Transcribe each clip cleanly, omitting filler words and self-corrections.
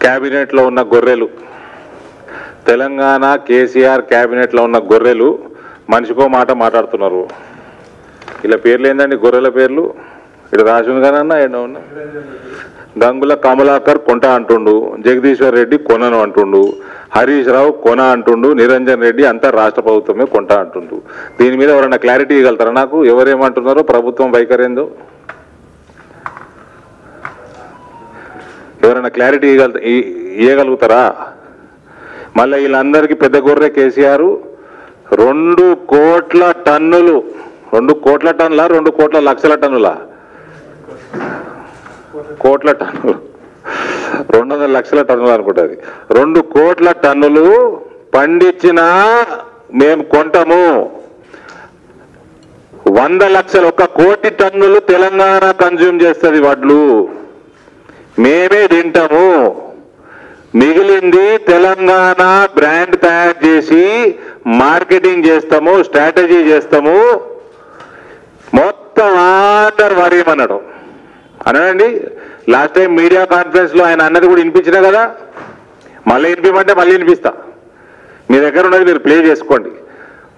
క్యాబినెట్లో ఉన్న గొర్రెలు, తెలంగాణ కేసీఆర్ క్యాబినెట్లో ఉన్న గొర్రెలు మనిషికో మాట మాట్లాడుతున్నారు. ఇలా పేర్లు ఏందండి గొర్రెల పేర్లు? ఇక్కడ రాసింది కానన్నా ఏమో ఉన్నా. గంగుల కమలాకర్ కొంట అంటుండు, జగదీశ్వర్ రెడ్డి కొనను అంటుండు, హరీష్ రావు కొన అంటుండు, నిరంజన్ రెడ్డి అంతా రాష్ట్ర ప్రభుత్వమే కొంట అంటుండు. దీని మీద ఎవరైనా క్లారిటీ ఇవ్వగలుగుతారా నాకు? ఎవరేమంటున్నారో ప్రభుత్వం వైఖరేందో ఎవరైనా క్లారిటీ ఇవ్వగలుగుతారా? మళ్ళీ వీళ్ళందరికీ పెద్ద గొర్రె కేసీఆర్ 2 కోట్ల టన్నులు, 2 కోట్ల టన్నుల 2 కోట్ల లక్షల టన్నుల కోట్ల టన్నులు 200 లక్షల టన్నులు అనుకుంటుంది. 2 కోట్ల టన్నులు పండించినా మేము కొంటాము. 100 లక్షలు, 1 కోటి టన్నులు తెలంగాణ కన్జ్యూమ్ చేస్తుంది వడ్లు, మేమే తింటాము. మిగిలింది తెలంగాణ బ్రాండ్ తయారు చేసి మార్కెటింగ్ చేస్తాము, స్ట్రాటజీ చేస్తాము. మొత్తం అందరు వరేమన్నాడు అనండి. లాస్ట్ టైం మీడియా కాన్ఫరెన్స్ లో ఆయన అన్నది కూడా వినిపించినా కదా, మళ్ళీ వినిపించమంటే మళ్ళీ వినిపిస్తా. మీ దగ్గర ఉన్నది మీరు ప్లే చేసుకోండి.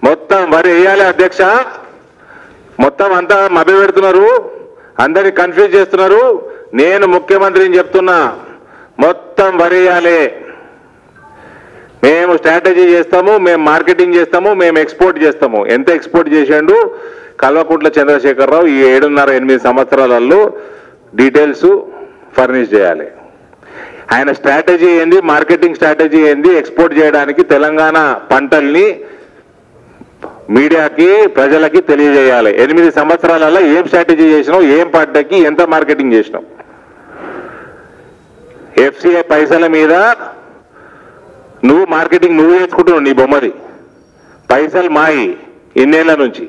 మొత్తం వరి వేయాలి అధ్యక్ష, మొత్తం అంతా మభ్య పెడుతున్నారు, అందరినీ కన్ఫ్యూజ్ చేస్తున్నారు. నేను ముఖ్యమంత్రిని చెప్తున్నా, మొత్తం వరేయాలి. మేము స్ట్రాటజీ చేస్తాము, మేము మార్కెటింగ్ చేస్తాము, మేము ఎక్స్పోర్ట్ చేస్తాము. ఎంత ఎక్స్పోర్ట్ చేసాడు కల్వకుంట్ల చంద్రశేఖరరావు ఈ 7.5-8 సంవత్సరాలలో డీటెయిల్స్ ఫర్నిష్ చేయాలి. ఆయన స్ట్రాటజీ ఏంది, మార్కెటింగ్ స్ట్రాటజీ ఏంది, ఎక్స్పోర్ట్ చేయడానికి తెలంగాణ పంటల్ని మీడియాకి ప్రజలకి తెలియజేయాలి. 8 సంవత్సరాలలో ఏం స్ట్రాటజీ చేసినావు, ఏం పంటకి ఎంత మార్కెటింగ్ చేసినావు. ఎఫ్సిఐ పైసల మీద నువ్వు మార్కెటింగ్ నువ్వు చేసుకుంటున్నావు, నీ బొమ్మది. పైసలు మాయి ఇన్నేళ్ల నుంచి,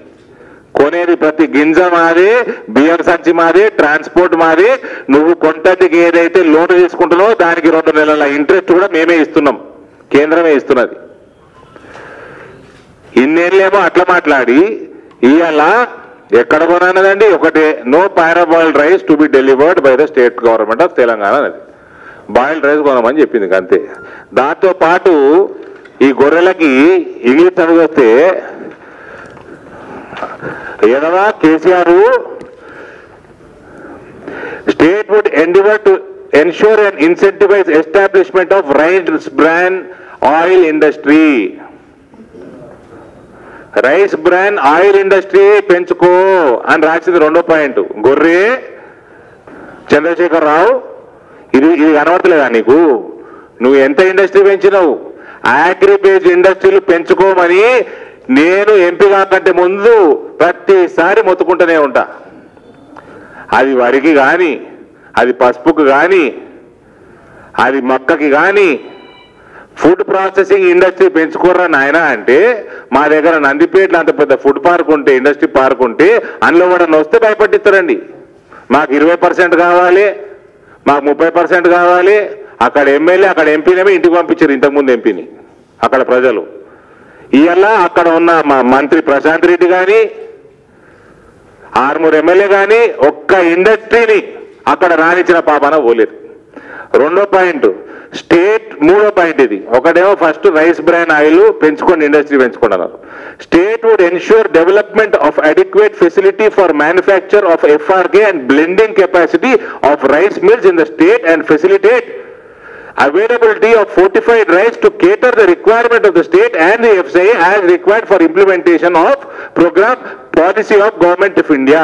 కొనేది ప్రతి గింజ మాది, బియ్యం సంచి మాది, ట్రాన్స్పోర్ట్ మాది. నువ్వు కొంతటికి ఏదైతే లోన్ తీసుకుంటున్నావో దానికి 2 నెలల ఇంట్రెస్ట్ కూడా మేమే ఇస్తున్నాం, కేంద్రమే ఇస్తున్నది. ఇన్నేళ్ళేమో అట్లా మాట్లాడి ఇవాళ ఎక్కడ కొనన్నదండి? ఒకటే, no parboiled rice to be delivered by the state government of Telangana అనేది. బాయిల్డ్ రైస్ కొనమని చెప్పింది అంతే. దాంతో పాటు ఈ గొర్రెలకి ఇంగ్లీష్ చదువు వస్తే ఏదవా KCR state would endeavour to ensure and incentivise establishment of rice brand oil industry. Rice brand oil industry పెంచుకో అని రాసింది 2వ పాయింట్. గొర్రె చంద్రశేఖర్ రావు, ఇది కనబడతలేదా నీకు? నువ్వు ఎంత ఇండస్ట్రీ పెంచినావు? అగ్రిబేస్ ఇండస్ట్రీలు పెంచుకోమని నేను ఎంపీ కాకంటే ముందు ప్రతిసారి మొత్తుకుంటూనే ఉంటా. అది వరికి కానీ, అది పసుపుకు కానీ, అది మొక్కకి కానీ ఫుడ్ ప్రాసెసింగ్ ఇండస్ట్రీ పెంచుకోర్రా నాయన అంటే, మా దగ్గర నందిపేటలో అంత పెద్ద ఫుడ్ పార్క్ ఉంటే, ఇండస్ట్రీ పార్క్ ఉంటే అందులో కూడా వస్తే భయపట్టిస్తారండి. మాకు 20% కావాలి, మాకు 30% కావాలి. అక్కడ ఎమ్మెల్యే, అక్కడ ఎంపీనేమో ఇంటికి పంపించారు ఇంతకుముందు ఎంపీని అక్కడ ప్రజలు. ఇవాళ అక్కడ ఉన్న మా మంత్రి ప్రశాంత్ రెడ్డి కానీ, 6 ఎమ్మెల్యే కానీ ఒక్క ఇండస్ట్రీని అక్కడ రానిచ్చిన పాపన పోలేదు. 2వ పాయింట్ స్టేట్, 3వ పాయింట్ ఇది. ఒకటేమో ఫస్ట్ రైస్ బ్రాండ్ ఆయిల్ పెంచుకోండి, ఇండస్ట్రీ పెంచుకోండి అన్నారు. State would ensure development of adequate facility for manufacture of FRK and blending capacity of rice mills in the state and facilitate availability of fortified rice to cater the requirement of the state and the FCI as required for implementation of program policy of Government of India.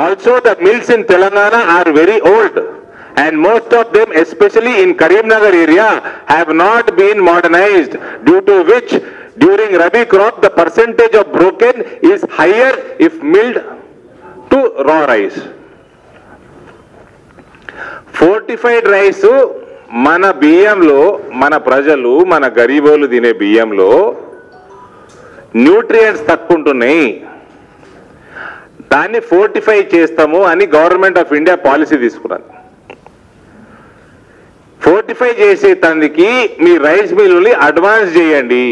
Also, the mills in Telangana are very old and most of them, especially in Karimnagar area, have not been modernized, due to which during Rabi crop the percentage of broken is higher if milled to raw rice. Fortified rice మన బియ్యంలో, మన ప్రజలు, మన గరీబోలు తినే బియ్యంలో nutrients తక్కువ ఉంటున్నాయి. దాన్ని ఫోర్టిఫై చేస్తాము అని గవర్నమెంట్ ఆఫ్ ఇండియా పాలసీ తీసుకున్నది. ఫోర్టిఫై చేసే తందుకి మీ రైస్ మిల్లుని అడ్వాన్స్ చేయండి.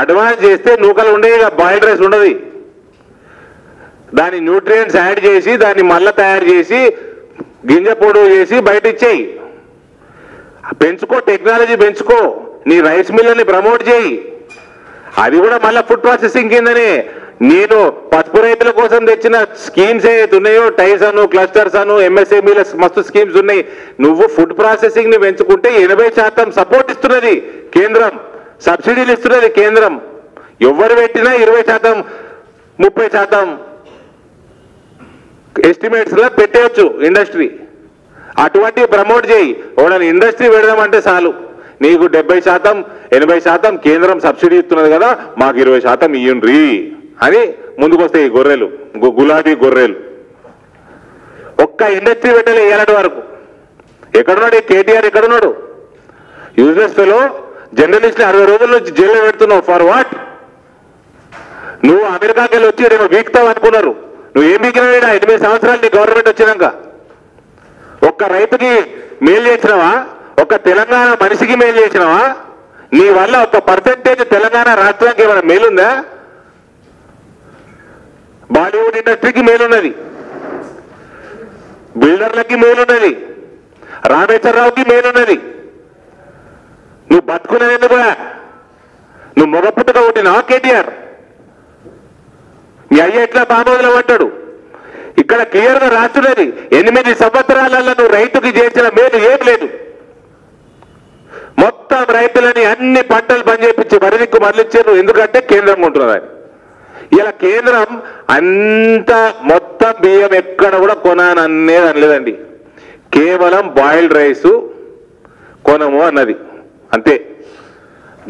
అడ్వాన్స్ చేస్తే నూకలు ఉండే, బాయిల్డ్ రైస్ ఉండదు. దాని న్యూట్రియంట్స్ యాడ్ చేసి దాన్ని మళ్ళీ తయారు చేసి గింజ పొడి చేసి బయట ఇచ్చేయి. పెంచుకో, టెక్నాలజీ పెంచుకో, నీ రైస్ మిల్లని ప్రమోట్ చేయి. అది కూడా మళ్ళీ ఫుడ్ ప్రాసెసింగ్ కిందనే. నేను పసుపు రైతుల కోసం తెచ్చిన స్కీమ్స్ ఏవైతే ఉన్నాయో, టైస్ అను, క్లస్టర్స్ అను, ఎంఎస్ఎంఈల మస్తు స్కీమ్స్ ఉన్నాయి. నువ్వు ఫుడ్ ప్రాసెసింగ్ ని పెంచుకుంటే 80% సపోర్ట్ ఇస్తున్నది కేంద్రం, సబ్సిడీలు ఇస్తున్నది కేంద్రం. ఎవరు పెట్టినా 20%, 30% ఎస్టిమేట్స్ లో పెట్టేయచ్చు ఇండస్ట్రీ. అటువంటివి ప్రమోట్ చేయి. ఎవడని ఇండస్ట్రీ పెడదామంటే చాలు, నీకు 70%, 80% కేంద్రం సబ్సిడీ ఇస్తున్నది కదా, మాకు 20% ఇయ్యండ్రి అని ముందుకు వస్తాయి గొర్రెలు, గులాబీ గొర్రెలు. ఒక్క ఇండస్ట్రీ పెట్టలే ఇలాంటి వరకు. ఎక్కడున్నాడు కేటీఆర్? ఎక్కడున్నాడు? యూజ్లెస్ ఫెలో జర్నలిస్ట్ 60 రోజుల నుంచి జైల్లో పెడుతున్నావు. For what? నువ్వు అమెరికాకి వెళ్ళి వచ్చి రేపు వీక్తావు అనుకున్నారు. నువ్వు ఏం వీకినావు? 8 సంవత్సరాలు నీ గవర్నమెంట్ వచ్చినాక ఒక్క రైతుకి మేలు చేసినావా? ఒక్క తెలంగాణ మనిషికి మేలు చేసినావా? నీ వల్ల ఒక పర్సెంటేజ్ తెలంగాణ రాష్ట్రానికి ఏమైనా మేలుందా? బాలీవుడ్ ఇండస్ట్రీకి మేలున్నది, బిల్డర్లకి మేలున్నది, రామేశ్వరరావుకి మేలున్నది. నువ్వు బతుకున్నది ఎందుకు? నువ్వు మొగ పుట్టుక కొట్టినావా కేటీఆర్? మీ అయ్య ఎట్లా బామోదులో పడ్డాడు? ఇక్కడ క్లియర్ గా రాస్తున్నది, 8 సంవత్సరాలలో నువ్వు రైతుకి చేసిన మేలు ఏం లేదు. మొత్తం రైతులని అన్ని పంటలు పనిచేపించి వరిదిక్కు మరలిచ్చారు. ఎందుకంటే కేంద్రం ఉంటున్నదని. ఇలా కేంద్రం అంత మొత్తం బియ్యం ఎక్కడ కూడా కొననేది అనలేదండి. కేవలం బాయిల్డ్ రైస్ కొనము అన్నది అంతే.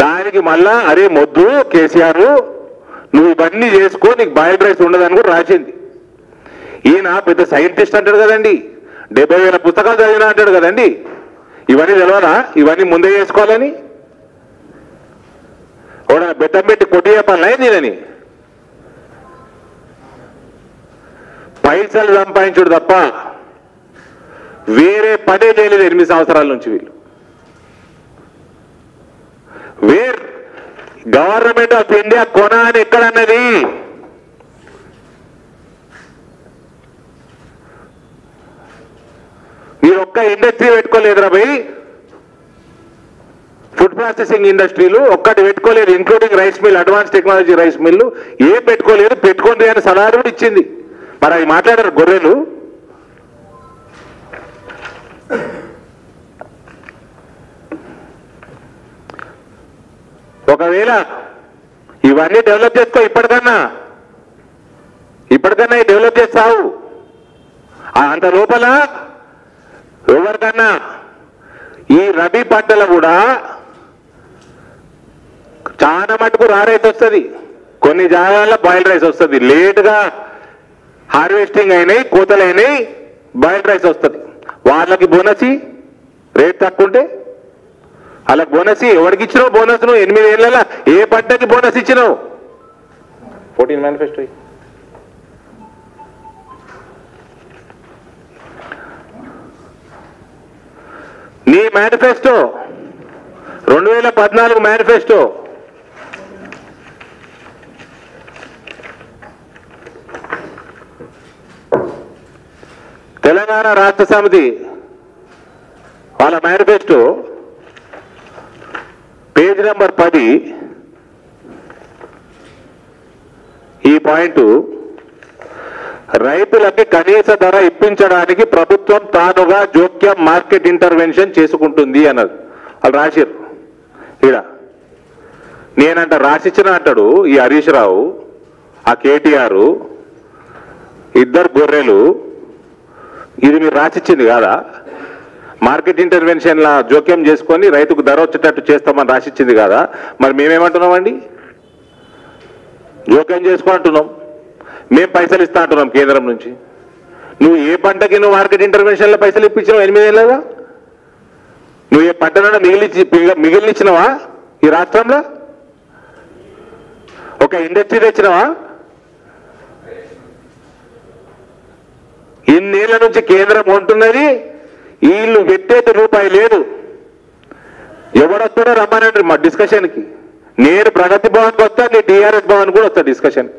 దానికి మళ్ళా అరే మొద్దు కేసీఆర్, నువ్వు ఇవన్నీ చేసుకో, నీకు బాయిల్డ్ రైస్ ఉండదని కూడా రాసింది. ఈయన పెద్ద సైంటిస్ట్ అంటాడు కదండి, 70,000 పుస్తకాలు చదివినా అంటాడు కదండి. ఇవన్నీ తెలియదా? ఇవన్నీ ముందే చేసుకోవాలని కూడా బెట్టం పెట్టి కొట్టి చెప్పాలి నేనని. పైసలు సంపాదించుడు తప్ప వేరే పనే చేయలేదు 8 సంవత్సరాల నుంచి వీళ్ళు. వేర్ గవర్నమెంట్ ఆఫ్ ఇండియా కొన అని ఎక్కడన్నది? మీరు ఒక్క ఇండస్ట్రీ పెట్టుకోలేదురా భయ్. ఫుడ్ ప్రాసెసింగ్ ఇండస్ట్రీలు ఒక్కటి పెట్టుకోలేదు, including rice mill, advance technology rice mill ఏం పెట్టుకోలేదు. పెట్టుకోండి అని సలహా కూడా ఇచ్చింది. మరి అవి మాట్లాడారు గొర్రెలు. ఒకవేళ ఇవన్నీ డెవలప్ చేసుకో, ఇప్పటికన్నా డెవలప్ చేస్తావు. అంత లోపల ఎవరికన్నా ఈ రబీ పంటలు కూడా చాలా మటుకు రైస్ వస్తుంది, కొన్ని జాగాల్లో బాయిల్డ్ రైస్ వస్తుంది. లేట్గా హార్వెస్టింగ్ అయినాయి, కోతలు అయినాయి, బాయిల్డ్ రైస్ వస్తుంది. వాళ్ళకి బోనస్ రేట్ తక్కువ ఉంటే వాళ్ళకి బోనస్. ఎవరికి ఇచ్చినావు బోనస్? నువ్వు 8 ఏళ్ళ ఏ పంటకి బోనస్ ఇచ్చినావు? 14 మేనిఫెస్టో. నీ మేనిఫెస్టో 2014 మేనిఫెస్టో తెలంగాణ రాష్ట్ర సమితి వాళ్ళ మేనిఫెస్టో పేజ్ నెంబర్ 10 ఈ పాయింట్, రైతులకి కనీస ధర ఇప్పించడానికి ప్రభుత్వం తానుగా జోక్యం మార్కెట్ ఇంటర్వెన్షన్ చేసుకుంటుంది అన్నది వాళ్ళు రాశారు. ఈడ నేనంట రాసిచ్చిన అంటాడు ఈ హరీష్ రావు, ఆ కేటీఆర్, ఇద్దరు గొర్రెలు. ఇది మీరు రాసిచ్చింది కాదా? మార్కెట్ ఇంటర్వెన్షన్లా జోక్యం చేసుకొని రైతుకు ధర వచ్చేటట్టు చేస్తామని రాసిచ్చింది కాదా? మరి మేమేమంటున్నామండి? జోక్యం చేసుకో అంటున్నాం, మేము పైసలు ఇస్తా అంటున్నాం కేంద్రం నుంచి. నువ్వు ఏ పంటకి నువ్వు మార్కెట్ ఇంటర్వెన్షన్లో పైసలు ఇప్పించినావు 8 ఏళ్ళగా? నువ్వు ఏ పంటనైనా మిగిలినిచ్చినావా ఈ రాష్ట్రంలో? ఒక ఇండస్ట్రీ తెచ్చినావా? ఇన్నేళ్ల నుంచి కేంద్రం ఉంటున్నది, వీళ్ళు పెట్టేది రూపాయి లేదు. ఎవడొస్తాడో రమ్మనండి మా డిస్కషన్కి. నేను ప్రగతి భవన్కి వస్తా, నీ టీఆర్ఎస్ భవన్ కూడా వస్తా డిస్కషన్.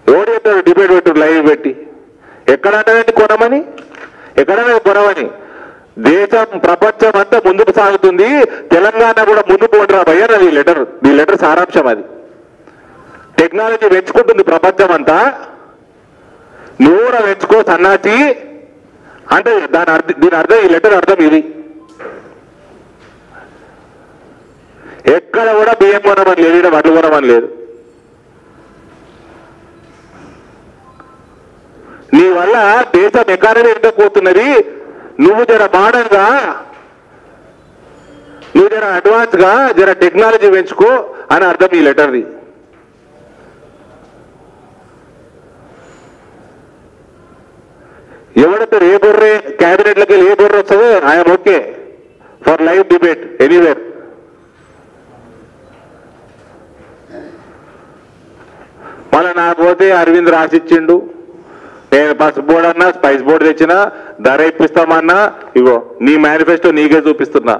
ఎవడు చెప్తాడు డిబేట్ పెట్టు లైవ్ పెట్టి ఎక్కడంటే కొనమని ఎక్కడైనా కొనమని దేశం ప్రపంచం అంతా ముందుకు సాగుతుంది తెలంగాణ కూడా ముందుకు ఉండరా భయ్య ఈ లెటర్ సారాంశం అది టెక్నాలజీ పెంచుకుంటుంది ప్రపంచం అంతా నువ్వు కూడా పెంచుకో సన్నాసి అంటే దీని అర్థం ఈ లెటర్ అర్థం ఇది ఎక్కడ కూడా బియ్యం కొనమని లేదు ఇక్కడ వడ్లు కొనమని లేదు నీ వల్ల దేశం ఎకానమీ ఎందుకు పోతున్నది నువ్వు జర మోడర్న్ గా నువ్వు జర అడ్వాన్స్ గా జర టెక్నాలజీ పెంచుకో అని అర్థం ఈ లెటర్ది ఎవడైతే ఏ బొర్రే క్యాబినెట్లకి వెళ్ళి ఏ బొర్ర వస్తుందో I'm okay for live debate anywhere మళ్ళీ నాకు పోతే అరవింద్ రాసిచ్చిండు నేను పసుపు బోర్డు అన్నా స్పైస్ బోర్డు తెచ్చినా ధర ఇప్పిస్తామన్నా ఇగో నీ మేనిఫెస్టో నీకే చూపిస్తున్నా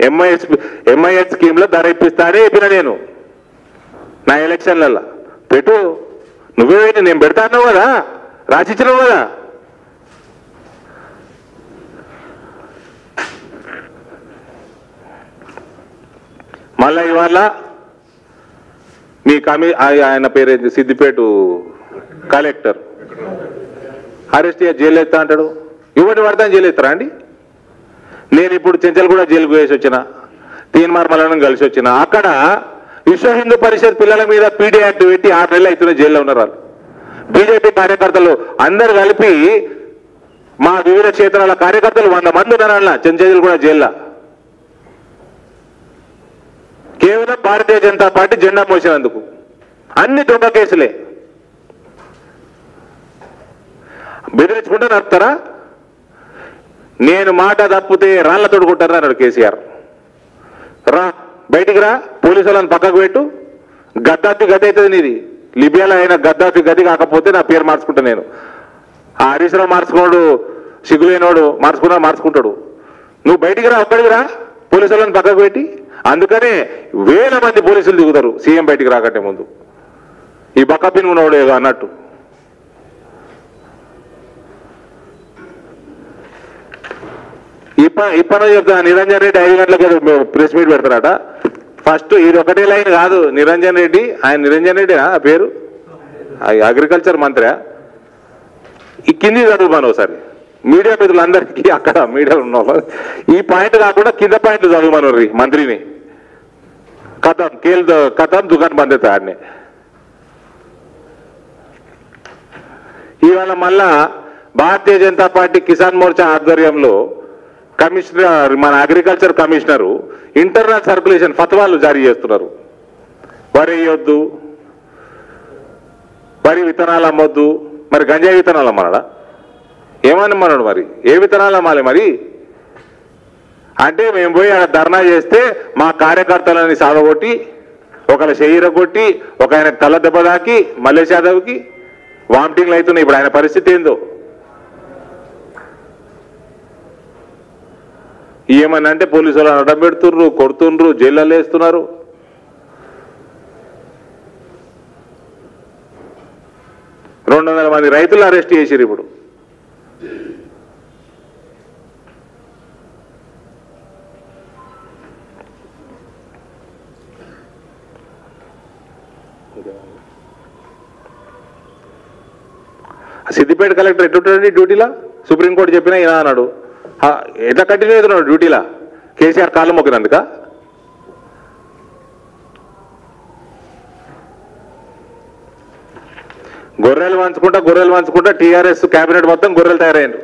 ఎంఐఎస్ స్కీమ్ లో ధర ఇప్పిస్తా అని చెప్పిన నేను నా ఎలక్షన్లలో పెట్టు నువ్వే నేను పెడతా అన్నావు కదా రాసిచ్చినావు కదా మళ్ళా ఇవాళ మీ ఆయన పేరు సిద్దిపేట కలెక్టర్ అరెస్ట్ జైలు ఎత్తా అంటాడు ఇవ్వటి పడతాను జైలు ఎత్తారా అండి నేను ఇప్పుడు చెంచల్ కూడా జైలుకు వేసి వచ్చిన తీన్మార్మలను కలిసి వచ్చిన అక్కడ విశ్వ హిందూ పరిషత్ పిల్లల మీద పీడీ యాక్ట్ పెట్టి 6 నెలలు అవుతున్న జైల్లో ఉన్నారు వాళ్ళు బీజేపీ కార్యకర్తలు అందరు కలిపి మా వివిధ క్షేత్రాల కార్యకర్తలు 100 మంది ఉన్నారు అన్న చెంచల్ కూడా జైల్లో కేవలం భారతీయ జనతా పార్టీ జెండా మోసినందుకు అన్ని దొంగ కేసులే బెదిరించుకుంటే నడుపుతారా నేను మాట తప్పితే రాళ్ల తోడుకుంటారా అన్నాడు కేసీఆర్ రా బయటికి రా పోలీసు వాళ్ళని పక్కకు పెట్టు గద్దాఫీ గది అవుతుంది నీది లిబియాలో అయిన గద్దాఫీ గది కాకపోతే నా పేరు మార్చుకుంటా నేను ఆ హరీష్ రావు మార్చుకోడు సిగ్గులేనోడు మార్చుకుంటాడు నువ్వు బయటికి రా ఒక్కడికి రా పోలీసు వాళ్ళని పక్కకు పెట్టి అందుకనే వేల మంది పోలీసులు దిగుతారు సీఎం బయటికి రాకంటే ముందు ఈ బక్కపిన్ ఉన్నవాడు ఏదో అన్నట్టు ఇప్పటి చెప్తా నిరంజన్ రెడ్డి 5 గంటలకు ప్రెస్ మీట్ పెడతారట ఫస్ట్ ఇది ఒకటే లైన్ కాదు నిరంజన్ రెడ్డి ఆయన నిరంజన్ రెడ్డి ఆ పేరు అగ్రికల్చర్ మంత్రి ఈ కింది చదువుమాను ఒకసారి మీడియా మిత్రులందరికీ అక్కడ మీడియాలో ఉన్న ఈ పాయింట్ కాకుండా కింద పాయింట్లు చదువుమాను మంత్రిని కథం దుకాణం బంద్ అవుతుంది ఆడనే ఇవాళ మళ్ళా భారతీయ జనతా పార్టీ కిసాన్ మోర్చా ఆధ్వర్యంలో కమిషనర్ మన అగ్రికల్చర్ కమిషనరు ఇంటర్నల్ సర్క్యులేషన్ ఫత్వాలు జారీ చేస్తున్నారు వరి వేయొద్దు వరి విత్తనాలు అమ్మొద్దు మరి గంజాయి విత్తనాలు అమ్మన్నాడా ఏమన్నాడు మరి ఏ విత్తనాలు అమ్మాలి మరి అంటే మేము పోయి అక్కడ ధర్నా చేస్తే మా కార్యకర్తలని సాగగొట్టి ఒకళ్ళ శరీర కొట్టి ఒక ఆయన తల దెబ్బ దాకి మల్లేష్ యాదవ్కి వామిటింగ్లు అవుతున్నాయి ఇప్పుడు ఆయన పరిస్థితి ఏందో ఏమని అంటే పోలీసు వాళ్ళు అడ్డం పెడుతుర్రు కొడుతుండ్రు జైల్లో వేస్తున్నారు రెండు 200 మంది రైతులు అరెస్ట్ చేసిరు ఇప్పుడు సిద్దిపేట కలెక్టర్ ఎట్లుంటాడండి డ్యూటీలా సుప్రీంకోర్టు చెప్పినా ఇలా అన్నాడు ఎట్లా కంటిన్యూ అవుతున్నాడు డ్యూటీలా కేసీఆర్ కాళ్ళు మొక్కినందుక గొర్రెలు వంచుకుంటా టీఆర్ఎస్ కేబినెట్ మొత్తం గొర్రెలు తయారయ్యారు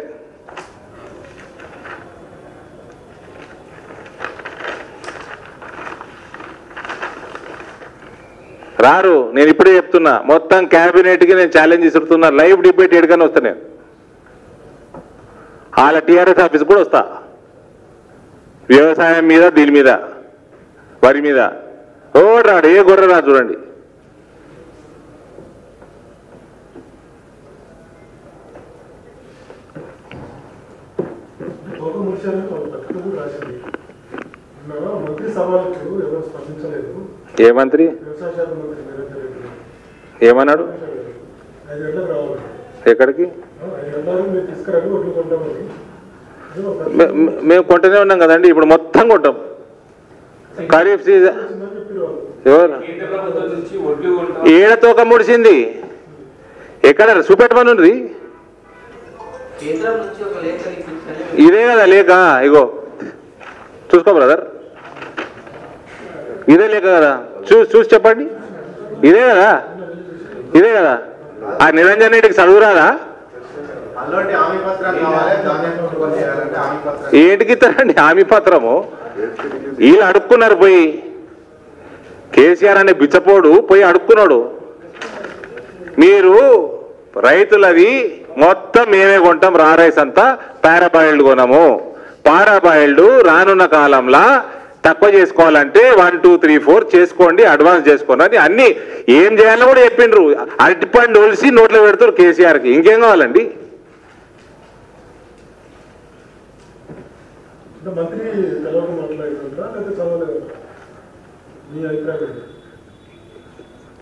రారు నేను ఇప్పుడే చెప్తున్నా మొత్తం క్యాబినెట్కి నేను ఛాలెంజ్ ఇస్తున్నా లైవ్ డిబేట్ ఎడుకని వస్తా నేను వాళ్ళ టీఆర్ఎస్ ఆఫీస్ కూడా వస్తా వ్యవసాయం మీద దీని మీద వరి మీద రాడు ఏ గొర్రె రా చూడండి ఏ మంత్రి ఏమన్నాడు ఎక్కడికి మేము కొంటనే ఉన్నాం కదండి, ఇప్పుడు మొత్తం కొంటాం. ఖరీఫ్ సీజన్ ఎవరు ఏడతోక ముడిసింది ఎక్కడ చూపెట్టమని ఉంది. ఇదే కదా లేక, ఇగో చూసుకో బ్రదర్, ఇదే లేక కదా, చూసి చెప్పండి. ఇదే కదా, ఇదే కదా. ఆ నిరంజన్ రెడ్డికి చదువు రాదా? ఏంటికి ఇస్తారండి హామీ పత్రము? వీళ్ళు అడుక్కున్నారు పోయి, కేసీఆర్ అనే బిచ్చపోడు పోయి అడుక్కున్నాడు. మీరు రైతులది మొత్తం మేమే కొంటాం, రా రైస్ అంతా పారాబాయిల్డ్ కొనము, పారాబాయిల్డ్ రానున్న కాలంలో తక్కువ చేసుకోవాలంటే 1, 2, 3, 4 చేసుకోండి, అడ్వాన్స్ చేసుకోండి అని అన్ని ఏం చేయాలో కూడా చెప్పిండ్రు. అరటిపండు ఒలిసి నోట్లో పెడతారు కేసీఆర్కి, ఇంకేం కావాలండి?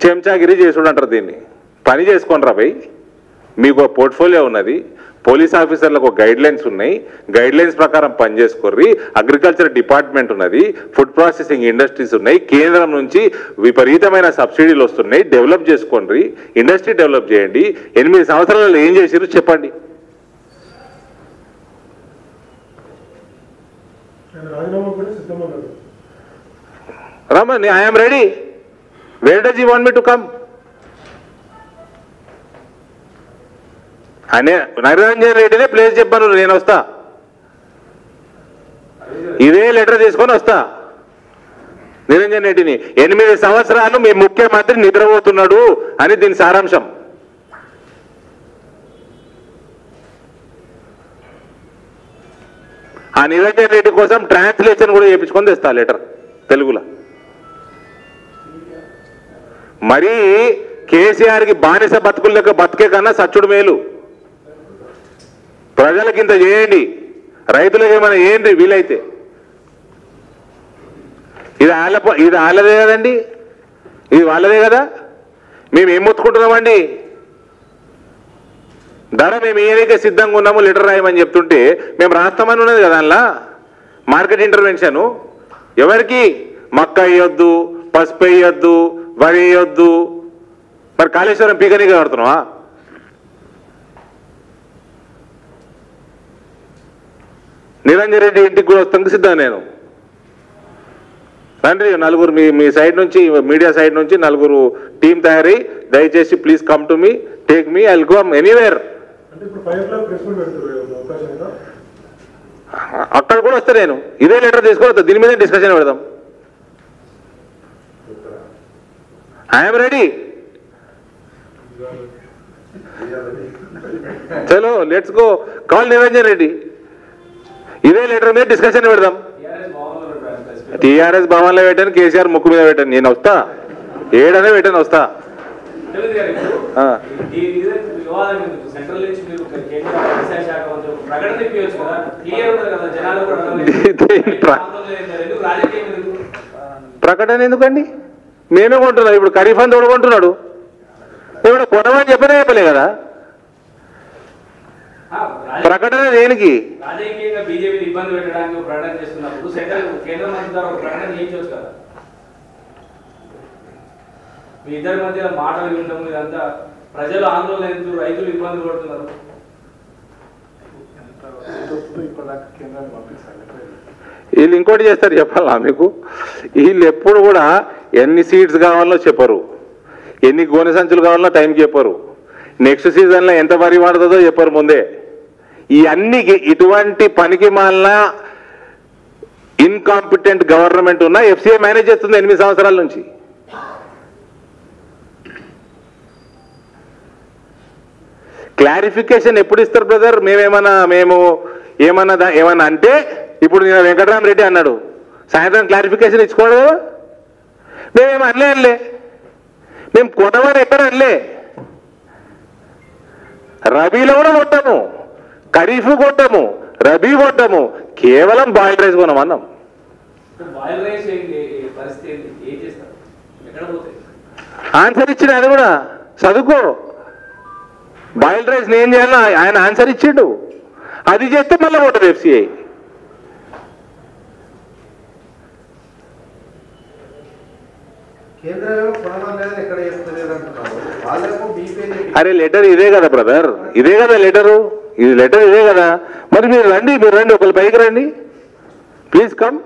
చెంచాగిరి చేసుడు అంటారు దీన్ని. పని చేసుకోండి రా భయ్, మీకు ఒక పోర్ట్ఫోలియో ఉన్నది, పోలీస్ ఆఫీసర్లకు గైడ్ లైన్స్ ఉన్నాయి, గైడ్ లైన్స్ ప్రకారం పనిచేసుకోర్రి. అగ్రికల్చర్ డిపార్ట్మెంట్ ఉన్నది, ఫుడ్ ప్రాసెసింగ్ ఇండస్ట్రీస్ ఉన్నాయి, కేంద్రం నుంచి విపరీతమైన సబ్సిడీలు వస్తున్నాయి, డెవలప్ చేసుకోండి, ఇండస్ట్రీ డెవలప్ చేయండి. 8 సంవత్సరాలలో ఏం చేసిరు చెప్పండి. Raman, I'm ready, where does you want me to come అనే నిరంజన్ రెడ్డినే ప్లేస్ చెప్పాను, నేను వస్తా, ఇదే లెటర్ తీసుకొని వస్తా. నిరంజన్ రెడ్డిని 8 సంవత్సరాలు మీ ముఖ్యమంత్రి నిద్రపోతున్నాడు అని దీని సారాంశం. ఆ నిరంజన్ రెడ్డి కోసం ట్రాన్స్లేషన్ కూడా చేయించుకొని తెస్తా లెటర్ తెలుగులో. మరీ కేసీఆర్కి బానిస బతుకుల లెక్క బతికే కన్నా సచ్చుడు మేలు. ప్రజలకి ఇంత చేయండి, రైతులకు ఏమైనా చేయండి వీలైతే. ఇది వాళ్ళదే కదండి, ఇది వాళ్ళదే కదా. మేము ఏం మొత్తుకుంటున్నామండి? ధర మేము ఏదైతే సిద్ధంగా ఉన్నామో లెటర్ రాయమని చెప్తుంటే మేము రాస్తామని ఉన్నది కదా. అందులో మార్కెట్ ఇంటర్వెన్షన్ ఎవరికి? మక్క వేయొద్దు, పసుపు వేయొద్దు, వరి వేయొద్దు. మరి కాళేశ్వరం పీకనీగా కడుతున్నావా? నిరంజన్ రెడ్డి ఇంటికి కూడా వస్తానికి సిద్ధం నేను. రండి నలుగురు, మీ సైడ్ నుంచి, మీడియా సైడ్ నుంచి నలుగురు టీం తయారై దయచేసి please come to me, take me, I will go anywhere. అక్కడ కూడా వస్తా నేను, ఇదే లెటర్ తీసుకొని వస్తా, దీని మీద డిస్కషన్ పెడదాం. ఐఎమ్ రెడీ, చలో let's go, call Niranjan Reddy, ఇదే లెటర్ మీద డిస్కషన్ పెడదాం. టీఆర్ఎస్ భవన్లో పెట్టాను, కేసీఆర్ ముక్కు మీద పెట్టాను, నేను వస్తా, ఏడనే పెట్టాను వస్తా. ప్రకటన ఎందుకండి? మేమే కొంటున్నాం. ఇప్పుడు ఖరీఫ్ అని తోడుకుంటున్నాడు, ఇప్పుడు కొనమని చెప్పలే కదా. ప్రకటన దేనికి? రాజకీయంగా బీజేపీ ఇబ్బంది పెట్టడానికి ప్రకటన చేస్తున్నప్పుడు సెంట్రల్ కేంద్ర మంత్రి ద్వారా ఒక ప్రకటన చేయించవచ్చు కదా. మీ ఇద్దరి మధ్య మాటలు వినడం, ఇదంతా ప్రజలు ఆందోళన ఎందుకు, రైతులు ఇబ్బంది పడుతున్నారు. వీళ్ళు ఇంకోటి చేస్తారు చెప్పాలా మీకు? వీళ్ళు ఎప్పుడు కూడా ఎన్ని సీడ్స్ కావాలో చెప్పరు, ఎన్ని గోనె సంచులు కావాలో టైంకి చెప్పరు, నెక్స్ట్ సీజన్లో ఎంత వరి పడుతుందో చెప్పరు ముందే. ఈ అన్ని ఇటువంటి పనికి మాలిన ఇన్కాంపిటెంట్ గవర్నమెంట్ ఉన్న ఎఫ్సీఐ మేనేజ్ చేస్తుంది 8 సంవత్సరాల నుంచి. క్లారిఫికేషన్ ఎప్పుడు ఇస్తారు బ్రదర్? మేము ఏమన్నా అంటే ఇప్పుడు నేను వెంకటరామరెడ్డి అన్నాడు, సాయంత్రం క్లారిఫికేషన్ ఇచ్చుకోడు కదా. మేమేమో అనలే, మేము కొనమని ఎక్కడ అనలే. రబీలో కూడా కొట్టాము, ఖరీఫ్ కొట్టాము, రబీ కొట్టాము, కేవలం బాయిల్ రైస్ కొనమన్నాం. ఆన్సర్ ఇచ్చిన అది కూడా చదువుకో. బాయిల్డ్ రైస్ నేను చేయాలి, ఆయన ఆన్సర్ ఇచ్చిండు. అది చేస్తే మళ్ళీ ఉంటుంది ఎఫ్సిఐ. అరే లెటర్ ఇదే కదా బ్రదర్, ఇదే కదా లెటరు, ఇది లెటర్ ఇదే కదా. మరి మీరు రండి ఒకరు పైకి రండి, ప్లీజ్ కమ్,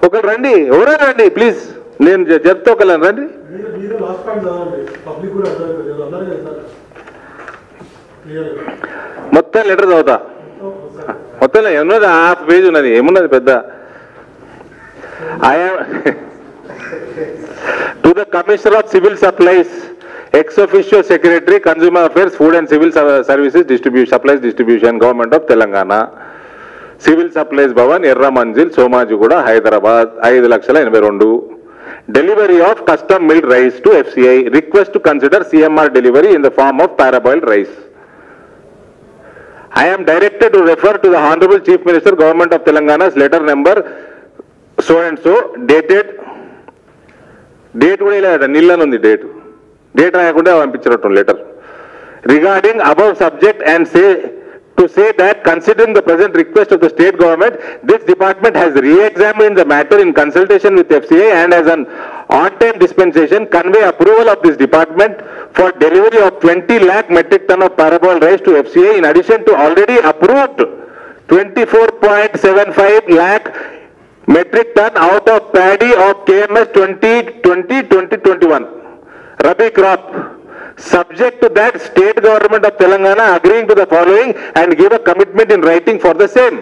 ఒకరు రండి, ఎవరైనా రండి ప్లీజ్, నేను చెప్తే ఒకరు రండి. మొత్తం లెటర్ చదువుతా, మొత్తం ఏమున్నది, హాఫ్ పేజ్ ఉన్నది, ఏమున్నది పెద్ద. To the commissioner of civil supplies, ex officio secretary, consumer affairs, food and civil services supplies distribution, government of Telangana, civil supplies bhavan, Erra Manzil, Somajigoda, Hyderabad, 5,82,000. Delivery of custom milled rice to FCI, request to consider CMR delivery in the form of paraboiled rice. I am directed to refer to the Honorable Chief Minister, Government of Telangana's letter number so and so, dated, date kuda ila nillan undi, date రాయకుండా పంపించినట్టు letter, regarding above subject and say that considering the present request of the state government, this department has re-examined the matter in consultation with FCI and as an on-time dispensation convey approval of this department for delivery of 20 lakh metric ton of paraboiled rice to FCI in addition to already approved 24.75 lakh metric ton out of paddy of KMS 2020-2021 Rabi crop. Subject to that, state government of Telangana agreeing to the following and give a commitment in writing for the same.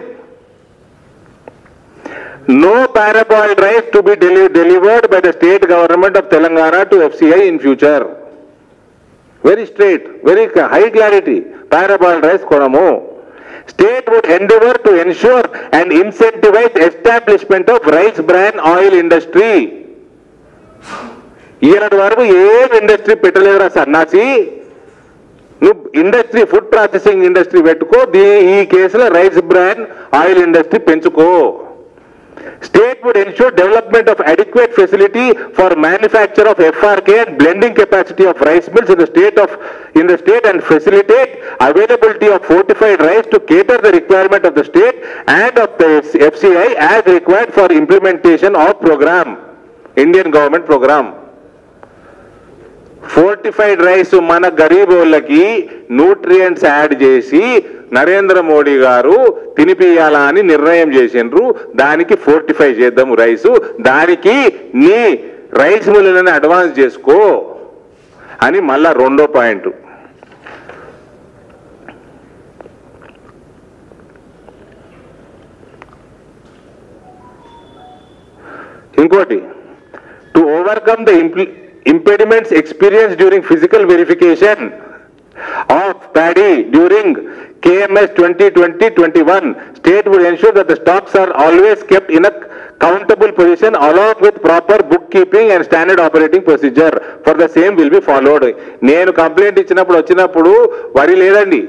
No paraboiled rice to be delivered by the state government of Telangana to FCI in future. Very straight, very high clarity. Paraboiled rice konamu. State would endeavor to ensure and incentivize establishment of rice bran oil industry. ఈనాటి వరకు ఏం industry పెట్టలేదురా సన్నాసి, నువ్వు industry food processing industry పెట్టుకో, ఈ కేసులో rice bran oil industry పెంచుకో. State would ensure development of adequate facility for manufacture of FRK and blending capacity of rice mills in the state and facilitate availability of fortified rice to cater the requirement of the state and of the FCI as required for implementation of programme, Indian government programme. Fortified rice మన గరీబ్ వాళ్ళకి nutrients add చేసి నరేంద్ర మోడీ గారు తినిపియాలా అని నిర్ణయం చేసిండ్రు. దానికి fortify చేద్దాము రైసు, దానికి నీ రైస్ మిల్లులని అడ్వాన్స్ చేసుకో అని మళ్ళా రెండో పాయింట్. ఇంకోటి, to overcome the impediments experienced during physical verification of paddy during KMS 2020-21, state would ensure that the stocks are always kept in a countable position along with proper bookkeeping and standard operating procedure for the same will be followed. నేను complaint వచ్చినప్పుడు వరి లేదండి.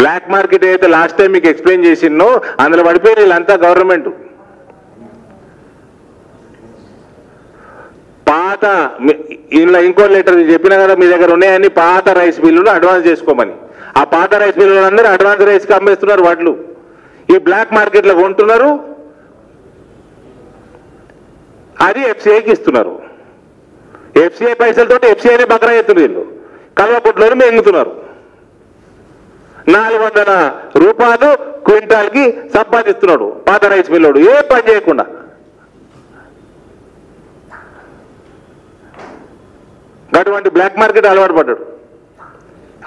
Black market అయితే last time మీకు explain చేసినో అందులో పడిపోయి వీళ్ళంతా government. పాత ఇలా ఇంకో లెటర్ చెప్పినా కదా, మీ దగ్గర ఉన్నాయని పాత రైస్ మిల్లులు అడ్వాన్స్ చేసుకోమని. ఆ పాత రైస్ మిల్లులు అందరూ అడ్వాన్స్ రైస్కి అమ్మేస్తున్నారు వాటిలు, ఈ బ్లాక్ మార్కెట్లో కొంటున్నారు, అది ఎఫ్సిఐకి ఇస్తున్నారు. ఎఫ్సిఐ పైసలతోటి ఎఫ్సిఐని బకరా ఎత్తున్నారు, వీళ్ళు కల్వపుట్లోని మెంగుతున్నారు. 400 రూపాయలు క్వింటాల్కి సంపాదిస్తున్నాడు పాత రైస్ మిల్లుడు, ఏ పని చేయకుండా. అటువంటి బ్లాక్ మార్కెట్ అలవాటు పడ్డాడు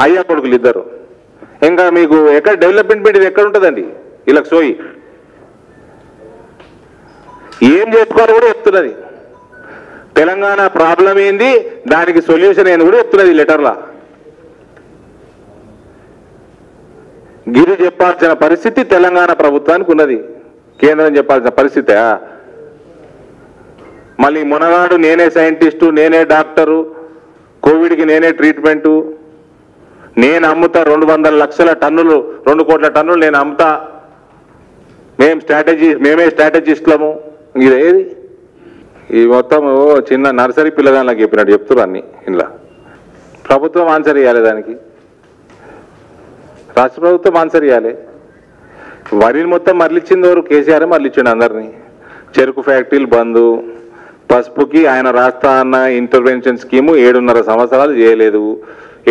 అయ్యా కొడుకులు ఇద్దరు. ఇంకా మీకు ఎక్కడ డెవలప్మెంట్ ఇది ఎక్కడ ఉంటుందండి వీళ్ళకి సోయి, ఏం చేసుకోవాలో కూడా చెప్తున్నది. తెలంగాణ ప్రాబ్లం ఏంది, దానికి సొల్యూషన్ ఏంది కూడా చెప్తున్నది ఈ లెటర్లా. గిరి చెప్పాల్సిన పరిస్థితి తెలంగాణ ప్రభుత్వానికి ఉన్నది, కేంద్రం చెప్పాల్సిన పరిస్థితి. మళ్ళీ మునగాడు నేనే సైంటిస్టు, నేనే డాక్టరు, కోవిడ్కి నేనే ట్రీట్మెంటు, నేను అమ్ముతా 200 లక్షల టన్నులు 2 కోట్ల టన్నులు నేను అమ్ముతా, మేమే స్ట్రాటజిస్టులము. ఇదేది ఈ మొత్తం చిన్న నర్సరీ పిల్లగాళ్ళకి చెప్పినట్టు చెప్తున్నారు అన్ని. ఇలా ప్రభుత్వం ఆన్సర్ ఇవ్వాలి దానికి, రాష్ట్ర ప్రభుత్వం ఆన్సర్ ఇవ్వాలి. వరిని మొత్తం మరలిచ్చింది ఎవరు? కేసీఆర్ మరలిచ్చిండు అందరినీ. చెరుకు ఫ్యాక్టరీలు బంద్, పసుపుకి ఆయన రాస్తా అన్న ఇంటర్వెన్షన్ స్కీము 7.5 సంవత్సరాలు చేయలేదు.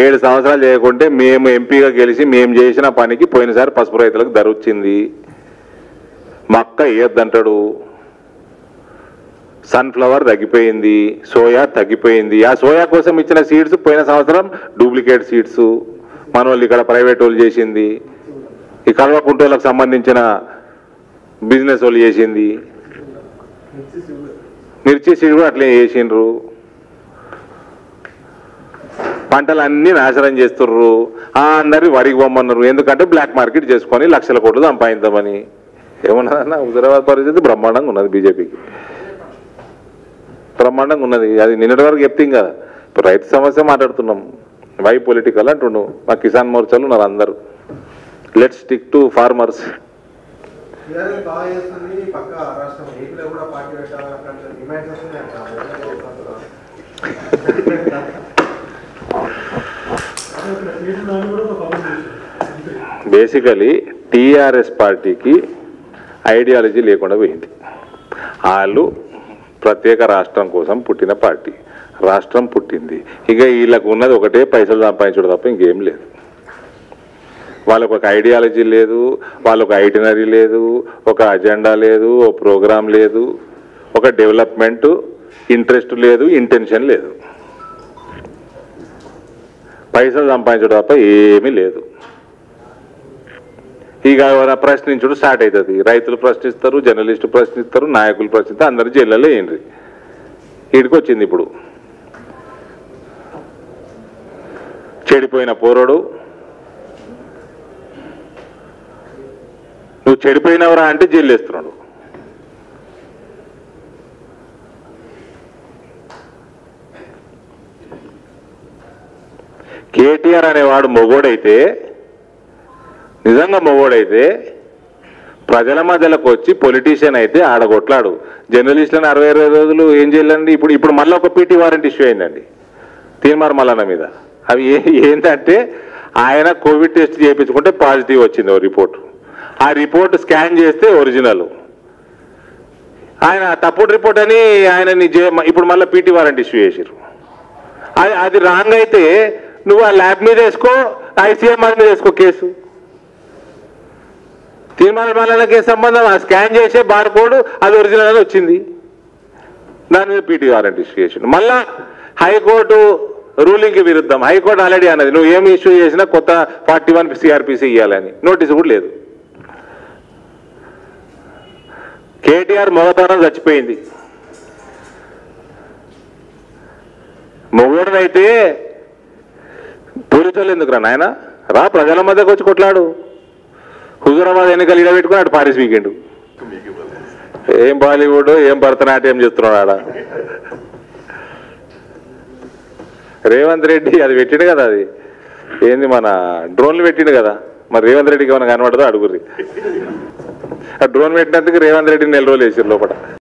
7 సంవత్సరాలు చేయకుంటే మేము ఎంపీగా గెలిచి మేము చేసిన పనికి పోయినసారి పసుపు రైతులకు ధర వచ్చింది. మక్క వేయొద్దంటాడు, సన్ఫ్లవర్ తగ్గిపోయింది, సోయా తగ్గిపోయింది. ఆ సోయా కోసం ఇచ్చిన సీడ్స్ పోయిన సంవత్సరం డూప్లికేట్ సీడ్స్ మన వాళ్ళు ఇక్కడ ప్రైవేట్ వాళ్ళు చేసింది, ఈ కల్వకుంటోళ్ళకు సంబంధించిన బిజినెస్ వాళ్ళు చేసింది. మిర్చి సీడ్ కూడా అట్లే చేసిండ్రు. పంటలన్నీ నాశనం చేస్తుర్రు. అందరి వరికి పొమ్మన్నారు, ఎందుకంటే బ్లాక్ మార్కెట్ చేసుకొని లక్షల కోట్లు సంపాదిద్దామని. ఏమన్నదన్న హుజరాబాద్ పరిస్థితి బ్రహ్మాండంగా ఉన్నది, బీజేపీకి బ్రహ్మాండంగా ఉన్నది. అది నిన్నటి వరకు చెప్తాం కదా. ఇప్పుడు రైతు సమస్య మాట్లాడుతున్నాం, వై పొలిటికల్ అంటుండు. మా కిసాన్ మోర్చాలు ఉన్నారు అందరూ. Let's stick to farmers. Basically TRS పార్టీకి ఐడియాలజీ లేకుండా పోయింది. వాళ్ళు ప్రత్యేక రాష్ట్రం కోసం పుట్టిన పార్టీ, రాష్ట్రం పుట్టింది. ఇక వీళ్ళకు ఉన్నది ఒకటే పైసలు సంపాదించడం తప్ప ఇంకేం లేదు. వాళ్ళకు ఒక ఐడియాలజీ లేదు, వాళ్ళకు ఐటినరీ లేదు, ఒక అజెండా లేదు, ఒక ప్రోగ్రాం లేదు, ఒక డెవలప్మెంట్ ఇంట్రెస్ట్ లేదు, ఇంటెన్షన్ లేదు. పైసలు సంపాదించడం తప్ప ఏమీ లేదు. ఇక ప్రశ్నించడం స్టార్ట్ అవుతుంది. రైతులు ప్రశ్నిస్తారు, జర్నలిస్టులు ప్రశ్నిస్తారు, నాయకులు ప్రశ్నిస్తారు, అందరూ జైళ్ళలో ఏంటి వీడికి వచ్చింది. ఇప్పుడు చెడిపోయిన పోరాడు, నువ్వు చెడిపోయినవరా అంటే జైలు వేస్తున్నాడు. కేటీఆర్ అనేవాడు మొగోడైతే, నిజంగా మొగోడైతే ప్రజల మధ్యలోకి వచ్చి పొలిటీషియన్ అయితే ఆడగొట్లాడు. జర్నలిస్టులను 60 రోజులు ఏం చేయాలండి? ఇప్పుడు మళ్ళీ ఒక పీటీ వారెంట్ ఇష్యూ అయిందండి తీన్మార్ మల్లన్న మీద. అవి ఏంటంటే ఆయన కోవిడ్ టెస్ట్ చేయించుకుంటే పాజిటివ్ వచ్చింది ఓ రిపోర్టు. ఆ రిపోర్ట్ స్కాన్ చేస్తే ఒరిజినల్. ఆయన తప్పుడు రిపోర్ట్ అని ఆయనని ఇప్పుడు మళ్ళీ పీటీ వారెంట్ ఇష్యూ చేసారు. అది రాంగ్ అయితే నువ్వు ఆ ల్యాబ్ మీద వేసుకో, ఐసీఎంఆర్ మీద వేసుకో కేసు. తీర్మాన మల్లన్నకి సంబంధం ఆ స్కాన్ చేసే బార్ కోడ్ అది ఒరిజినల్ అని వచ్చింది, దాని మీద పీటీ వారెంట్ ఇష్యూ చేసిండు. మళ్ళా హైకోర్టు రూలింగ్కి విరుద్ధం. హైకోర్టు ఆల్రెడీ అన్నది నువ్వు ఏమి ఇష్యూ చేసినా కొత్త 41 సిఆర్పిసి ఇవ్వాలని, నోటీసు కూడా లేదు. కేటీఆర్ మొగతనం చచ్చిపోయింది. మొగోడనైతే పోలీసులు ఎందుకురా నాయన, రా ప్రజల మధ్యకు వచ్చి కొట్లాడు. హుజూరాబాద్ ఎన్నికలు ఇడబెట్టుకుని అటు పారిస్ వీకెండ్. ఏం బాలీవుడ్, ఏం భరతనాట్యం చేస్తున్నాడు ఆడ రేవంత్ రెడ్డి. అది పెట్టిండు కదా, అది ఏంది మన డ్రోన్లు పెట్టిండు కదా. మరి రేవంత్ రెడ్డికి ఏమైనా కనబడదో అడుగుర్రి. ఆ డ్రోన్ పెట్టినందుకు రేవంత్ రెడ్డిని 4 రోజులు వేసారు లోపల.